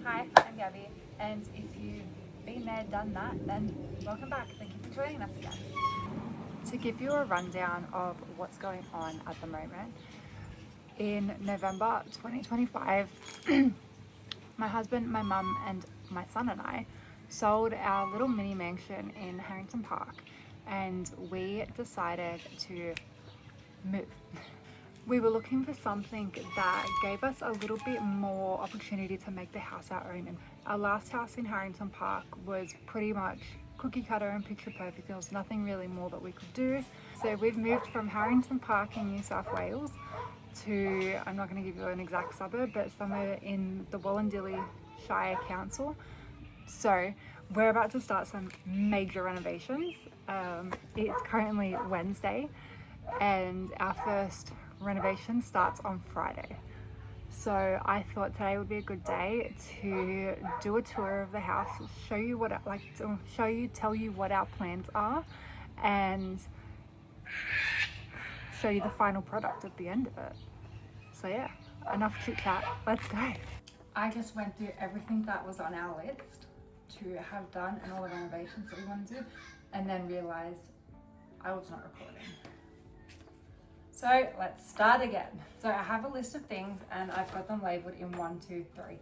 Hi, I'm Gabby, and if you've been there, done that, then welcome back. Thank you for joining us again. To give you a rundown of what's going on at the moment, in November 2025, my husband, my mum, and my son and I sold our little mini mansion in Harrington Park, and we decided to move. We were looking for something that gave us a little bit more opportunity to make the house our own. And our last house in Harrington Park was pretty much cookie cutter and picture perfect. There was nothing really more that we could do. So we've moved from Harrington Park in New South Wales to, I'm not going to give you an exact suburb, but somewhere in the Wollondilly Shire Council. So we're about to start some major renovations. It's currently Wednesday and our first renovation starts on Friday. So I thought today would be a good day to do a tour of the house, tell you what our plans are, and show you the final product at the end of it. So yeah, enough chit chat, let's go. I just went through everything that was on our list to have done and all the renovations that we wanted to do, and then realized I was not recording. So let's start again. So I have a list of things and I've got them labeled in 1, 2, 3.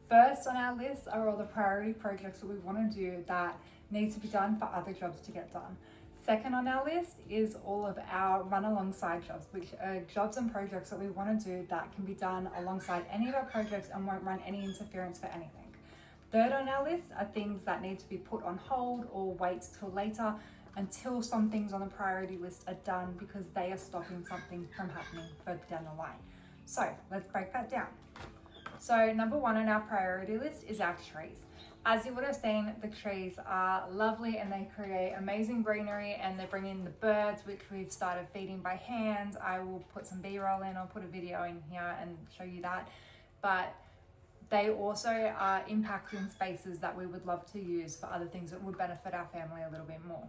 First on our list are all the priority projects that we want to do that need to be done for other jobs to get done. Second on our list is all of our run alongside jobs, which are jobs and projects that we want to do that can be done alongside any of our projects and won't run any interference for anything. Third on our list are things that need to be put on hold or wait till later, until some things on the priority list are done because they are stopping something from happening further down the line. So let's break that down. So number 1 on our priority list is our trees. As you would have seen, the trees are lovely and they create amazing greenery, and they bring in the birds, which we've started feeding by hand. I will put some B-roll in, I'll put a video in here and show you that. But they also are impacting spaces that we would love to use for other things that would benefit our family a little bit more.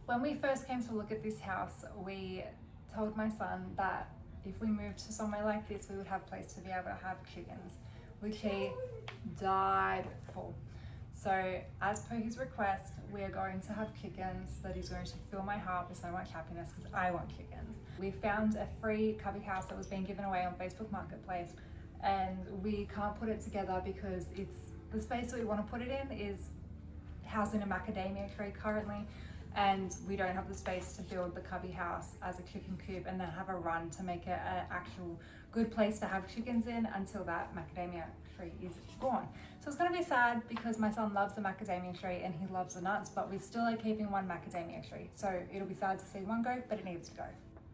When we first came to look at this house, we told my son that if we moved to somewhere like this, we would have a place to be able to have chickens, which he died for. So as per his request, we are going to have chickens. That is going to fill my heart with so much happiness because I want chickens. We found a free cubby house that was being given away on Facebook Marketplace, and we can't put it together because it's the space that we want to put it in is housing a macadamia tree currently, and we don't have the space to build the cubby house as a chicken coop and then have a run to make it an actual good place to have chickens in until that macadamia tree is gone. So it's going to be sad because my son loves the macadamia tree and he loves the nuts, but we still are keeping one macadamia tree. So it'll be sad to see one go, but it needs to go.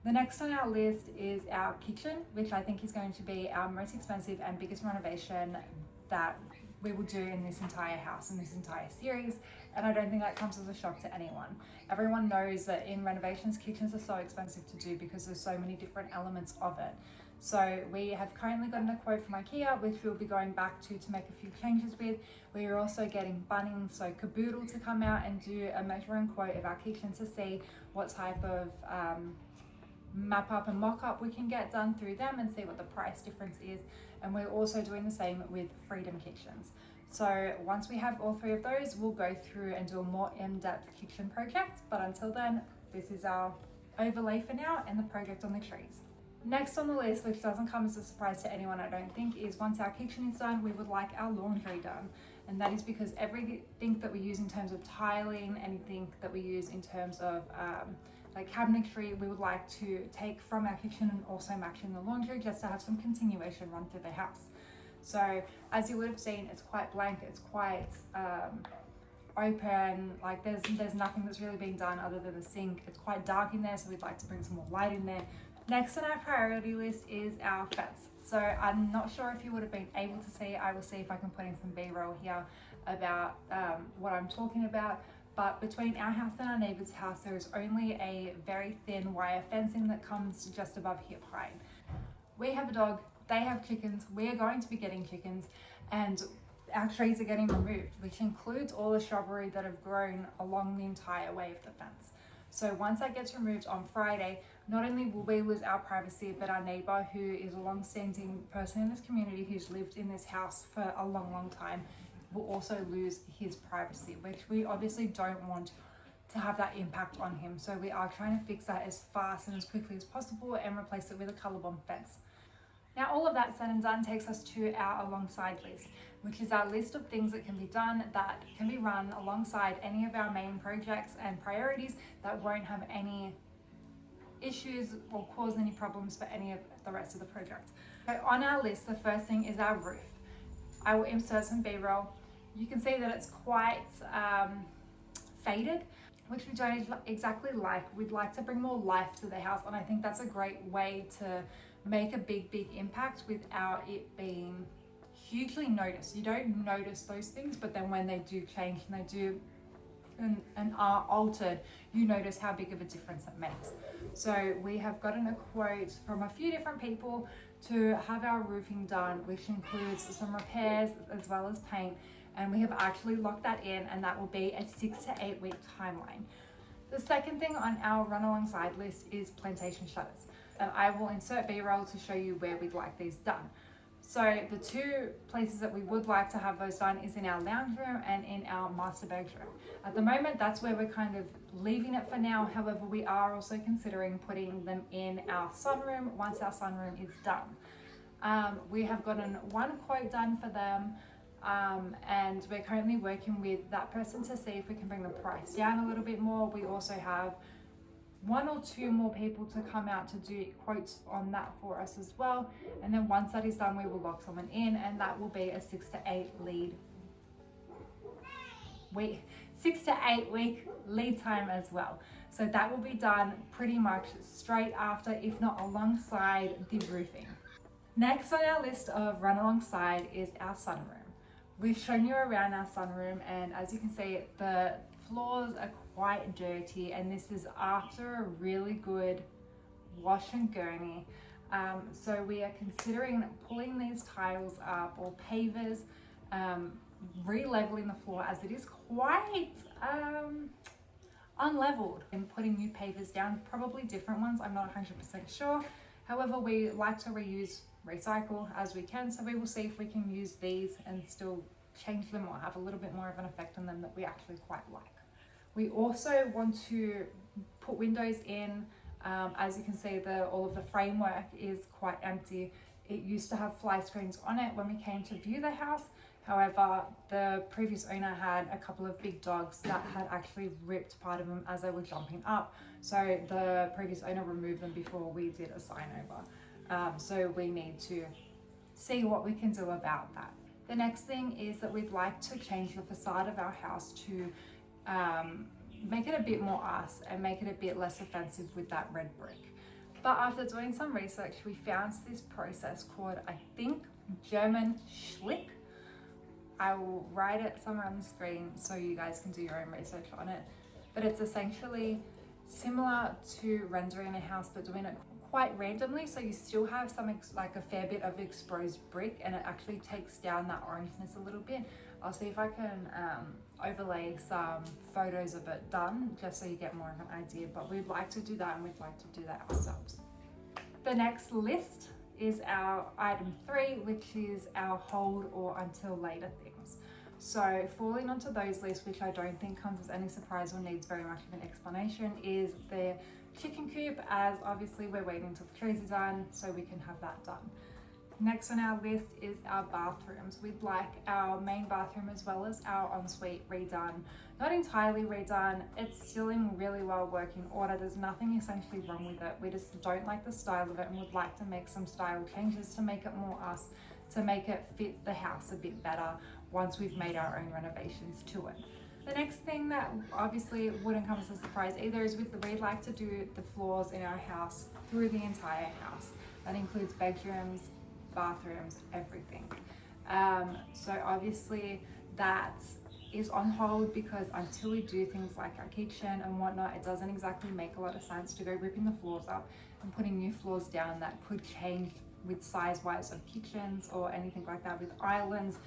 The next on our list is our kitchen, which I think is going to be our most expensive and biggest renovation that we will do in this entire house, in this entire series. And I don't think that comes as a shock to anyone. Everyone knows that in renovations, kitchens are so expensive to do because there's so many different elements of it. So we have currently gotten a quote from IKEA, which we'll be going back to make a few changes with. We are also getting Bunnings, so Caboodle, to come out and do a measuring quote of our kitchen to see what type of map up and mock up we can get done through them and see what the price difference is. And we're also doing the same with Freedom Kitchens. So once we have all 3 of those, we'll go through and do a more in-depth kitchen project. But until then, this is our overlay for now and the project on the trees. Next on the list, which doesn't come as a surprise to anyone, I don't think, is once our kitchen is done, we would like our laundry done. And that is because everything that we use in terms of tiling, anything that we use in terms of like cabinetry, we would like to take from our kitchen and also match in the laundry just to have some continuation run through the house. So as you would have seen, it's quite blank, it's quite open, like there's nothing that's really being done other than the sink. It's quite dark in there, so we'd like to bring some more light in there. Next on our priority list is our fence. So I'm not sure if you would have been able to see, I will see if I can put in some B-roll here about what I'm talking about. But between our house and our neighbour's house, there is only a very thin wire fencing that comes just above hip height. We have a dog, they have chickens, we are going to be getting chickens, and our trees are getting removed, which includes all the shrubbery that have grown along the entire way of the fence. So once that gets removed on Friday, not only will we lose our privacy, but our neighbor, who is a long-standing person in this community who's lived in this house for a long time, will also lose his privacy, which we obviously don't want to have that impact on him. So we are trying to fix that as fast and as quickly as possible and replace it with a colour-bomb fence. Now, all of that said and done takes us to our alongside list, which is our list of things that can be done, that can be run alongside any of our main projects and priorities that won't have any issues or cause any problems for any of the rest of the project. So on our list, the first thing is our roof. I will insert some B-roll. You can see that it's quite faded, which we don't exactly like. We'd like to bring more life to the house, and I think that's a great way to make a big impact without it being hugely noticed. You don't notice those things, but then when they do change and they do and are altered, you notice how big of a difference it makes. So we have gotten a quote from a few different people to have our roofing done, which includes some repairs as well as paint, and we have actually locked that in, and that will be a 6 to 8 week timeline. The second thing on our run alongside list is plantation shutters, and I will insert B-roll to show you where we'd like these done. So the two places that we would like to have those done is in our lounge room and in our master bedroom. At the moment, that's where we're kind of leaving it for now. However, we are also considering putting them in our sunroom once our sunroom is done. We have gotten one quote done for them, and we're currently working with that person to see if we can bring the price down a little bit more. We also have one or two more people to come out to do quotes on that for us as well. And then once that is done, we will lock someone in, and that will be a 6 to 8 week lead time as well. So that will be done pretty much straight after, if not alongside the roofing. Next on our list of run alongside is our sunroom. We've shown you around our sunroom, and as you can see, the floors are quite dirty, and this is after a really good wash and gurney. So we are considering pulling these tiles up, or pavers, re-leveling the floor as it is quite unleveled, and putting new pavers down, probably different ones, I'm not 100% sure. However, we like to recycle as we can, so we will see if we can use these and still change them or have a little bit more of an effect on them that we actually quite like. We also want to put windows in. As you can see, all of the framework is quite empty. It used to have fly screens on it when we came to view the house. However, the previous owner had a couple of big dogs that had actually ripped part of them as they were jumping up. So the previous owner removed them before we did a sign over. So we need to see what we can do about that. The next thing is that we'd like to change the facade of our house to make it a bit more us and make it a bit less offensive with that red brick. But after doing some research, we found this process called, I think, German Schlick. I will write it somewhere on the screen so you guys can do your own research on it. But it's essentially similar to rendering a house, but doing it quite randomly, so you still have some like a fair bit of exposed brick, and it actually takes down that orangeness a little bit. I'll see if I can overlay some photos of it done, just so you get more of an idea, but we'd like to do that, and we'd like to do that ourselves. The next list is our item 3, which is our hold or until later things. So falling onto those lists, which I don't think comes as any surprise or needs very much of an explanation, is the chicken coop, as obviously we're waiting until the trees are done so we can have that done. Next on our list is our bathrooms. We'd like our main bathroom as well as our ensuite redone. Not entirely redone, it's still in really well working order. There's nothing essentially wrong with it. We just don't like the style of it and would like to make some style changes to make it more us, to make it fit the house a bit better once we've made our own renovations to it. The next thing that obviously wouldn't come as a surprise either is we'd like to do the floors in our house through the entire house. That includes bedrooms, bathrooms, everything. So obviously that is on hold, because until we do things like our kitchen and whatnot, it doesn't exactly make a lot of sense to go ripping the floors up and putting new floors down that could change with size-wise of kitchens or anything like that with islands,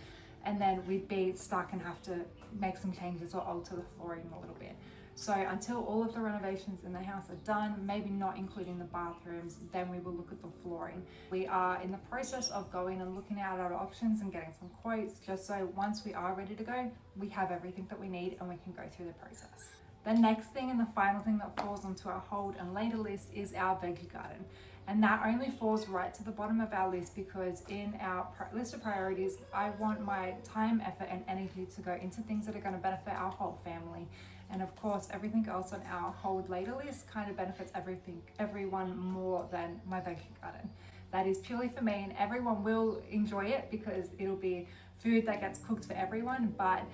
and then we'd be stuck and have to make some changes or alter the flooring a little bit. So until all of the renovations in the house are done, maybe not including the bathrooms, then we will look at the flooring. We are in the process of going and looking at our options and getting some quotes, just so once we are ready to go, we have everything that we need and we can go through the process. The next thing and the final thing that falls onto our hold and later list is our veggie garden. And that only falls right to the bottom of our list because in our list of priorities, I want my time, effort, and energy to go into things that are going to benefit our whole family. And of course, everything else on our hold later list kind of benefits everyone more than my veggie garden. That is purely for me, and everyone will enjoy it because it'll be food that gets cooked for everyone. But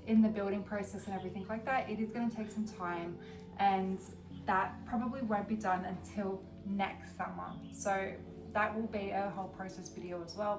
in the building process and everything like that, it is going to take some time, and that probably won't be done until next summer. So that will be a whole process video as well.